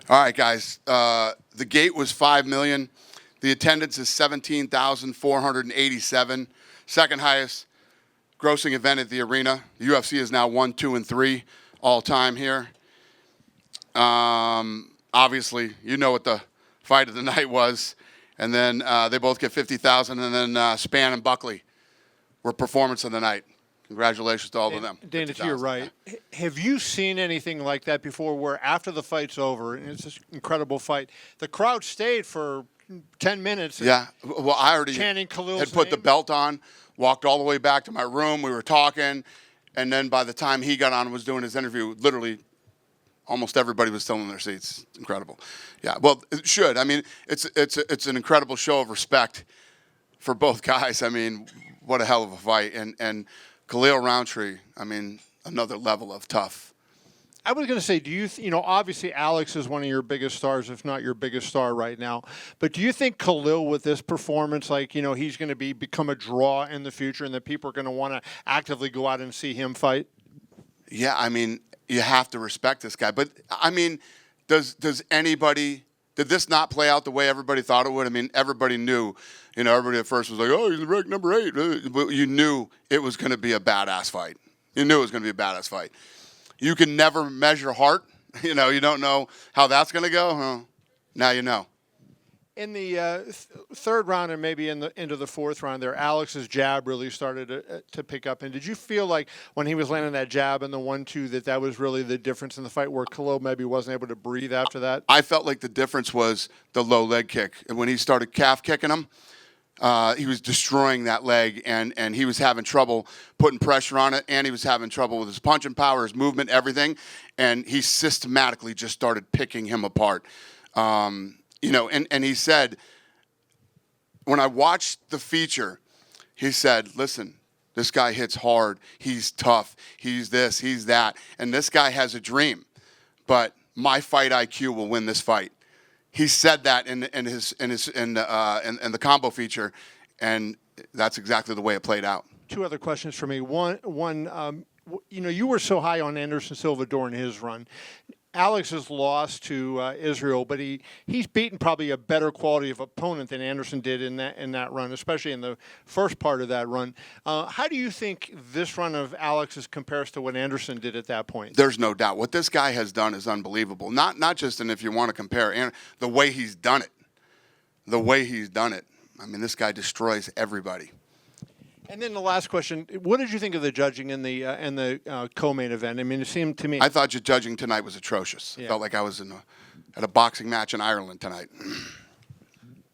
All right, guys. The gate was 5 million. The attendance is 17,487. Second highest grossing event at the arena. The UFC is now 1, 2, and 3 all time here. Obviously, you know what the fight of the night was. And then they both get 50,000. And then Spann and Buckley were performance of the night. Congratulations to all of them. Dana, to your 50,000. right, have you seen anything like that before where after the fight's over, and it's an incredible fight, the crowd stayed for 10 minutes? Yeah. Well, I already Chanting Khalil's had put the name? belt on, walked all the way back to my room. We were talking. And then by the time he got on and was doing his interview, literally almost everybody was still in their seats. Incredible. Yeah. Well, it should. I mean, it's an incredible show of respect for both guys. I mean, what a hell of a fight. And Khalil Roundtree, I mean, another level of tough. I was going to say, do you, obviously Alex is one of your biggest stars, if not your biggest star right now. But do you think Khalil, with this performance, he's going to become a draw in the future, and that people are going to want to actively go out and see him fight? Yeah, I mean, you have to respect this guy. But I mean, did this not play out the way everybody thought it would? I mean, everybody knew. Everybody at first was like, "Oh, he's ranked number 8." But you knew it was going to be a badass fight. You knew it was going to be a badass fight. You can never measure heart. You don't know how that's going to go. Huh? Now you know. In the third round and maybe into the fourth round there, Alex's jab really started to pick up. And did you feel like when he was landing that jab and the 1-2 that was really the difference in the fight, where Khalil maybe wasn't able to breathe after that? I felt like the difference was the low leg kick. And when he started calf kicking him, he was destroying that leg, and he was having trouble putting pressure on it, and he was having trouble with his punching power, his movement, everything. And he systematically just started picking him apart. And he said, when I watched the feature, he said, listen, this guy hits hard. He's tough. He's this, he's that. And this guy has a dream. But my fight IQ will win this fight. He said that in the combo feature, and that's exactly the way it played out. Two other questions for me. One, you were so high on Anderson Silva during his run. Alex has lost to Israel, but he's beaten probably a better quality of opponent than Anderson did in that run, especially in the first part of that run. How do you think this run of Alex's compares to what Anderson did at that point? There's no doubt. What this guy has done is unbelievable. Not just in, if you want to compare, and the way he's done it. The way he's done it. I mean, this guy destroys everybody. And then the last question: what did you think of the judging in the co-main event? I mean, it seemed to me. I thought your judging tonight was atrocious. Yeah. Felt like I was at a boxing match in Ireland tonight.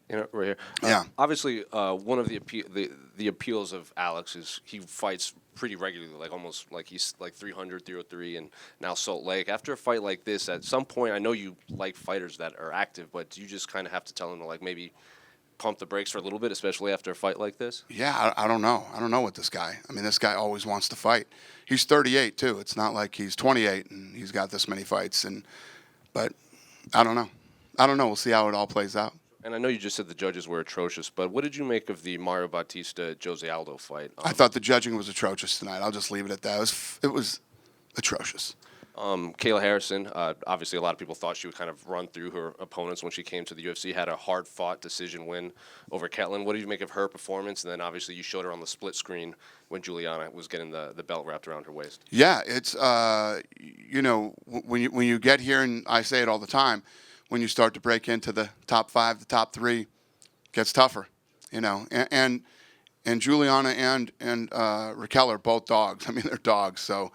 Right here. Yeah. Obviously, one of the appeals of Alex is he fights pretty regularly, almost like he's like 300, 303, and now Salt Lake. After a fight like this, at some point, I know you like fighters that are active, but you just kind of have to tell them to maybe pump the brakes for a little bit, especially after a fight like this? Yeah, I don't know. I don't know what this guy. I mean, this guy always wants to fight. He's 38 too. It's not like he's 28 and he's got this many fights. But I don't know. We'll see how it all plays out. And I know you just said the judges were atrocious, but what did you make of the Mario Bautista-Jose Aldo fight? I thought the judging was atrocious tonight. I'll just leave it at that. It was atrocious. Kayla Harrison, obviously a lot of people thought she would kind of run through her opponents when she came to the UFC, had a hard-fought decision win over Ketlin. What did you make of her performance? And then obviously you showed her on the split screen when Juliana was getting the belt wrapped around her waist. Yeah, it's, when you get here, and I say it all the time, when you start to break into the top 5, the top 3, it gets tougher, And Juliana and Raquel are both dogs. I mean, they're dogs, so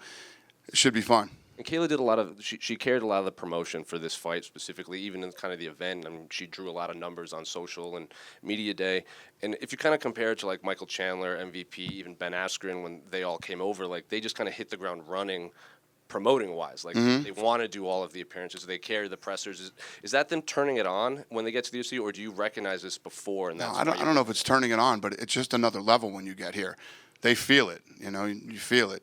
it should be fun. And Kayla did she carried a lot of the promotion for this fight specifically, even in kind of the event. I mean, she drew a lot of numbers on social and media day. And if you kind of compare it to Michael Chandler, MVP, even Ben Askren, when they all came over, they just kind of hit the ground running promoting-wise. They want to do all of the appearances. They carry the pressers. Is that them turning it on when they get to the UFC, or do you recognize this before? And no, I don't know if it's turning it on, but it's just another level when you get here. They feel it, you feel it.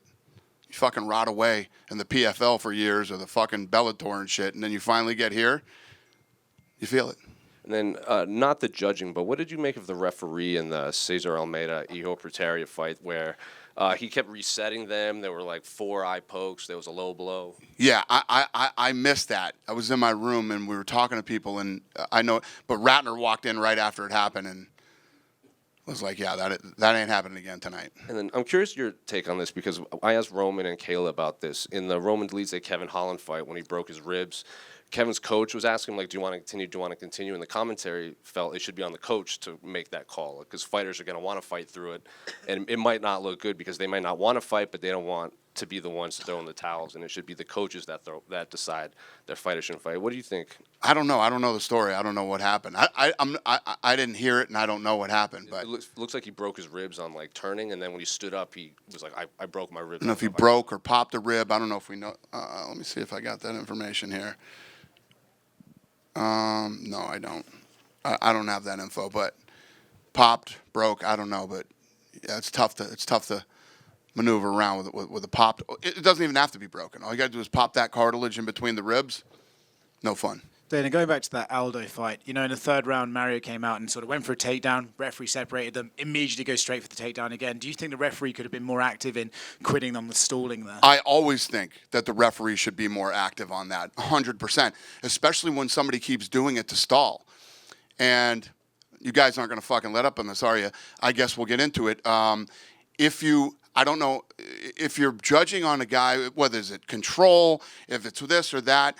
You fucking rot away in the PFL for years or the fucking Bellator and shit, and then you finally get here, you feel it. And then, not the judging, but what did you make of the referee in the Cesar Almeida-Iho Pretaria fight where He kept resetting them. There were like 4 eye pokes. There was a low blow. Yeah, I missed that. I was in my room and we were talking to people, and I know, but Ratner walked in right after it happened and was like, yeah, that ain't happening again tonight. And then I'm curious your take on this, because I asked Roman and Kayla about this in the Roman Dolidze Kevin Holland fight when he broke his ribs. Kevin's coach was asking him, like, do you want to continue? Do you want to continue? And the commentary felt it should be on the coach to make that call, because fighters are going to want to fight through it. And it might not look good because they might not want to fight, but they don't want to be the ones to throw in the towels. And it should be the coaches that decide their fighter shouldn't fight. What do you think? I don't know. I don't know the story. I don't know what happened. I didn't hear it, and I don't know what happened. But it looks like he broke his ribs on like turning, and then when he stood up, he was like, I broke my ribs. I don't know if he broke or popped a rib. I don't know if we know. Let me see if I got that information here. No, I don't. I don't have that info. But popped, broke, I don't know. But yeah, it's tough to maneuver around with a popped. It doesn't even have to be broken. All you got to do is pop that cartilage in between the ribs. No fun. Dana, going back to that Aldo fight, in the third round, Mario came out and sort of went for a takedown. Referee separated them, immediately goes straight for the takedown again. Do you think the referee could have been more active in quitting them with stalling there? I always think that the referee should be more active on that, 100%, especially when somebody keeps doing it to stall. And you guys aren't going to fucking let up on this, are you? I guess we'll get into it. I don't know, if you're judging on a guy, whether it's control, if it's this or that,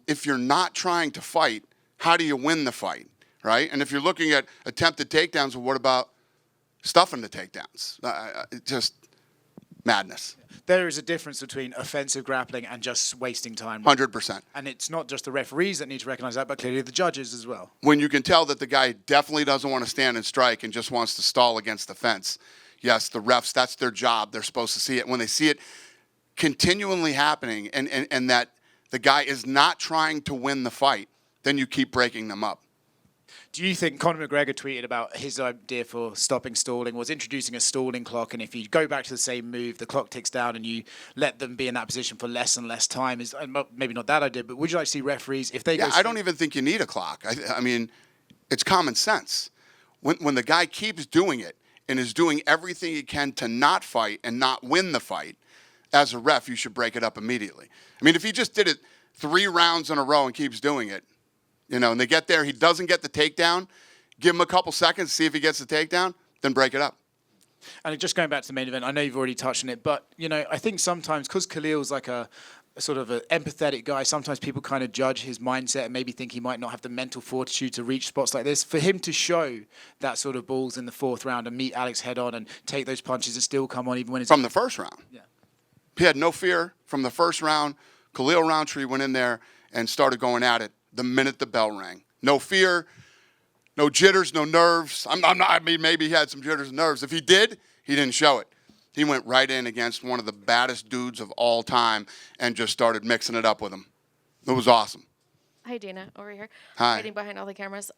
if you're not trying to fight, how do you win the fight, right? And if you're looking at attempted takedowns, well, what about stuffing the takedowns? Just madness. There is a difference between offensive grappling and just wasting time. 100%. And it's not just the referees that need to recognize that, but clearly the judges as well. When you can tell that the guy definitely doesn't want to stand and strike and just wants to stall against the fence, yes, the refs, that's their job. They're supposed to see it. When they see it continually happening and that the guy is not trying to win the fight, then you keep breaking them up. Do you think Conor McGregor tweeted about his idea for stopping stalling was introducing a stalling clock, and if you go back to the same move, the clock ticks down and you let them be in that position for less and less time? Is maybe not that idea, but would you like to see referees, if they go... I don't even think you need a clock. I mean, it's common sense. When the guy keeps doing it and is doing everything he can to not fight and not win the fight, as a ref, you should break it up immediately. I mean, if he just did it 3 rounds in a row and keeps doing it, and they get there, he doesn't get the takedown, give him a couple seconds, see if he gets the takedown, then break it up. And just going back to the main event, I know you've already touched on it, but, I think sometimes, because Khalil's like a sort of an empathetic guy, sometimes people kind of judge his mindset and maybe think he might not have the mental fortitude to reach spots like this. For him to show that sort of balls in the 4th round and meet Alex head on and take those punches and still come on even when it's... From the first round. Yeah. He had no fear from the first round. Khalil Roundtree went in there and started going at it the minute the bell rang. No fear, no jitters, no nerves. I mean, maybe he had some jitters and nerves. If he did, he didn't show it. He went right in against one of the baddest dudes of all time and just started mixing it up with him. It was awesome. Hi, Dana, over here. Hi. Hiding behind all the cameras.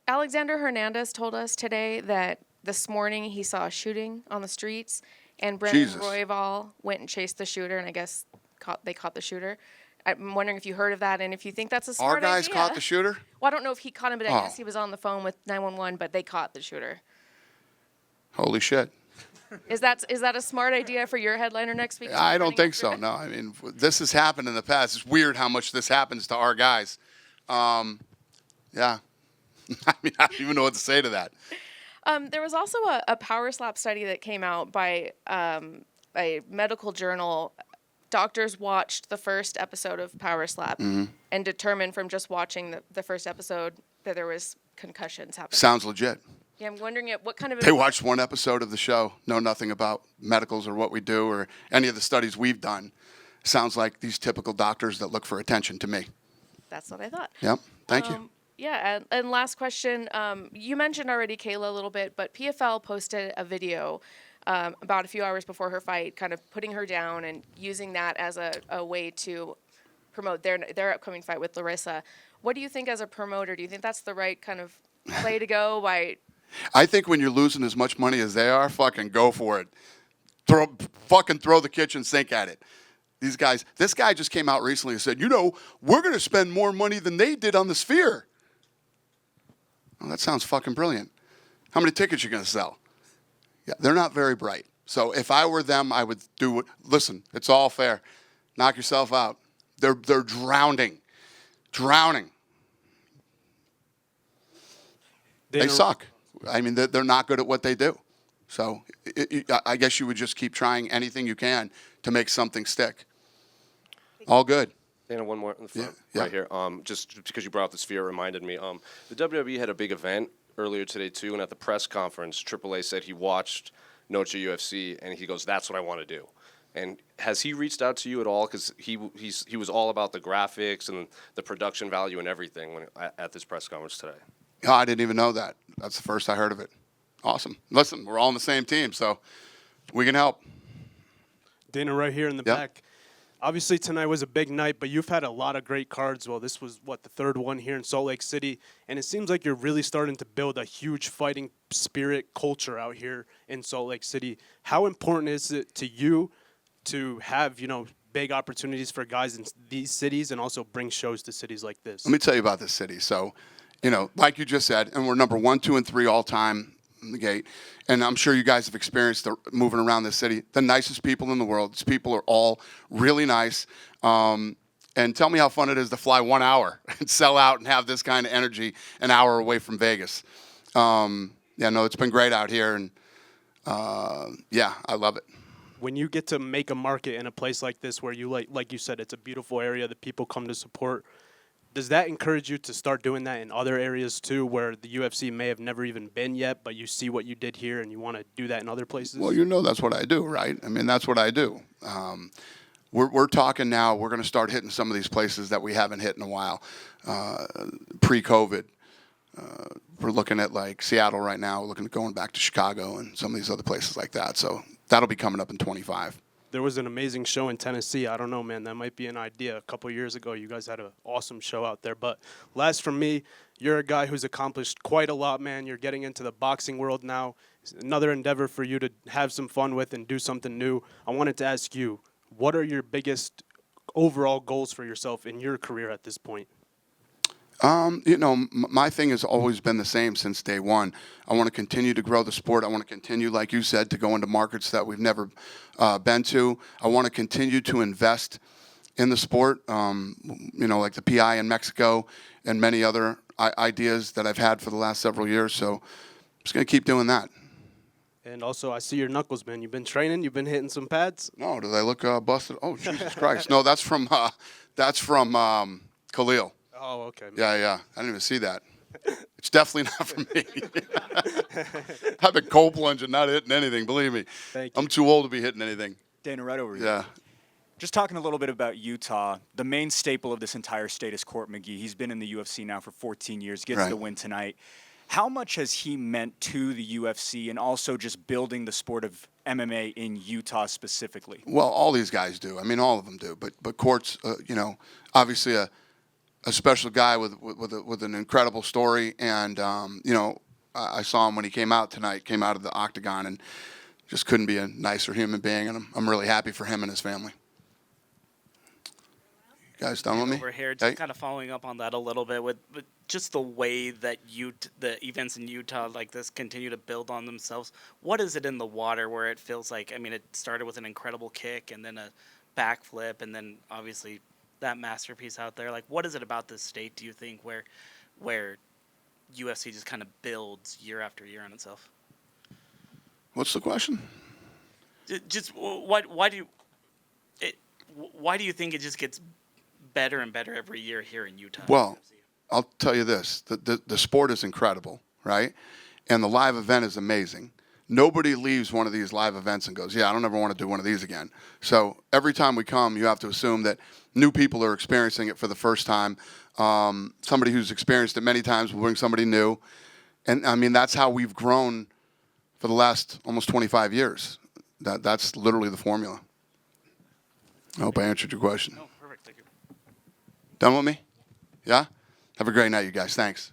Alexander Hernandez told us today that this morning he saw a shooting on the streets, and Brendan Royval went and chased the shooter, and I guess they caught the shooter. I'm wondering if you heard of that and if you think that's a smart idea. Our guys caught the shooter? Well, I don't know if he caught him, but I guess he was on the phone with 911, but they caught the shooter. Holy shit. Is that a smart idea for your headliner next week? I don't think so, no. I mean, this has happened in the past. It's weird how much this happens to our guys. Yeah. I mean, I don't even know what to say to that. There was also a power slap study that came out by a medical journal. Doctors watched the first episode of Power Slap and determined from just watching the first episode that there was concussions happening. Sounds legit. Yeah, I'm wondering what kind of... They watched one episode of the show, know nothing about medicals or what we do or any of the studies we've done. Sounds like these typical doctors that look for attention to me. That's what I thought. Yep, thank you. Yeah, and last question. You mentioned already Kayla a little bit, but PFL posted a video about a few hours before her fight, kind of putting her down and using that as a way to promote their upcoming fight with Larissa. What do you think as a promoter? Do you think that's the right kind of play to go? I think when you're losing as much money as they are, fucking go for it. Throw the kitchen sink at it. These guys, this guy just came out recently and said, we're going to spend more money than they did on the Sphere. Well, that sounds fucking brilliant. How many tickets are you going to sell? Yeah, they're not very bright. So if I were them, I would do it. Listen, it's all fair. Knock yourself out. They're drowning. They suck. I mean, they're not good at what they do. So I guess you would just keep trying anything you can to make something stick. All good. Dana, one more in the front, Yeah. right here. Just because you brought up the Sphere reminded me. The WWE had a big event earlier today too, and at the press conference, AAA said he watched Noche UFC, and he goes, "That's what I want to do." And has he reached out to you at all? Because he was all about the graphics and the production value and everything at this press conference today. Oh, I didn't even know that. That's the first I heard of it. Awesome. Listen, we're all on the same team, so we can help. Dana, right here in the back. Obviously, tonight was a big night, but you've had a lot of great cards. Well, this was, the third one here in Salt Lake City, and it seems like you're really starting to build a huge fighting spirit culture out here in Salt Lake City. How important is it to you to have, big opportunities for guys in these cities and also bring shows to cities like this? Let me tell you about this city. So, like you just said, and we're number 1, 2, and 3 all time in the gate. And I'm sure you guys have experienced moving around this city. The nicest people in the world. These people are all really nice. And tell me how fun it is to fly 1 hour and sell out and have this kind of energy an hour away from Vegas. It's been great out here. And, I love it. When you get to make a market in a place like this where you, like you said, it's a beautiful area that people come to support, does that encourage you to start doing that in other areas too, where the UFC may have never even been yet, but you see what you did here and you want to do that in other places? Well, that's what I do, right? I mean, that's what I do. We're talking now. We're going to start hitting some of these places that we haven't hit in a while, pre-COVID. We're looking at like Seattle right now. We're looking at going back to Chicago and some of these other places like that. So that'll be coming up in 25. There was an amazing show in Tennessee. I don't know, man. That might be an idea. A couple years ago, you guys had an awesome show out there. But last from me, you're a guy who's accomplished quite a lot, man. You're getting into the boxing world now. It's another endeavor for you to have some fun with and do something new. I wanted to ask you, what are your biggest overall goals for yourself in your career at this point? My thing has always been the same since day one. I want to continue to grow the sport. I want to continue, like you said, to go into markets that we've never been to. I want to continue to invest in the sport, like the PI in Mexico and many other ideas that I've had for the last several years. So I'm just going to keep doing that. And also, I see your knuckles, man. You've been training. You've been hitting some pads. No, do they look busted? Oh, Jesus Christ. No, that's from Khalil. Oh, okay. Yeah. I didn't even see that. It's definitely not for me. I've been cold plunging, not hitting anything, believe me. Thank you. I'm too old to be hitting anything. Dana, right over here. Yeah. Just talking a little bit about Utah, the main staple of this entire state is Court McGee. He's been in the UFC now for 14 years, gets Right. the win tonight. How much has he meant to the UFC and also just building the sport of MMA in Utah specifically? Well, all these guys do. I mean, all of them do. But Court's, obviously a special guy with an incredible story. And, I saw him when he came out tonight, came out of the octagon, and just couldn't be a nicer human being. And I'm really happy for him and his family. You guys done with me? Over here, just Hey? kind of following up on that a little bit with just the way that the events in Utah like this continue to build on themselves. What is it in the water where it feels like? I mean, it started with an incredible kick and then a backflip, and then obviously that masterpiece out there. Like, what is it about this state, do you think, where UFC just kind of builds year after year on itself? What's the question? Just why do you think it just gets better and better every year here in Utah? Well, I'll tell you this. The sport is incredible, right? And the live event is amazing. Nobody leaves one of these live events and goes, yeah, I don't ever want to do one of these again. So every time we come, you have to assume that new people are experiencing it for the first time. Somebody who's experienced it many times will bring somebody new. And, I mean, that's how we've grown for the last almost 25 years. That's literally the formula. I hope I answered your question. Oh, perfect. Thank you. Done with me? Yeah? Have a great night, you guys. Thanks.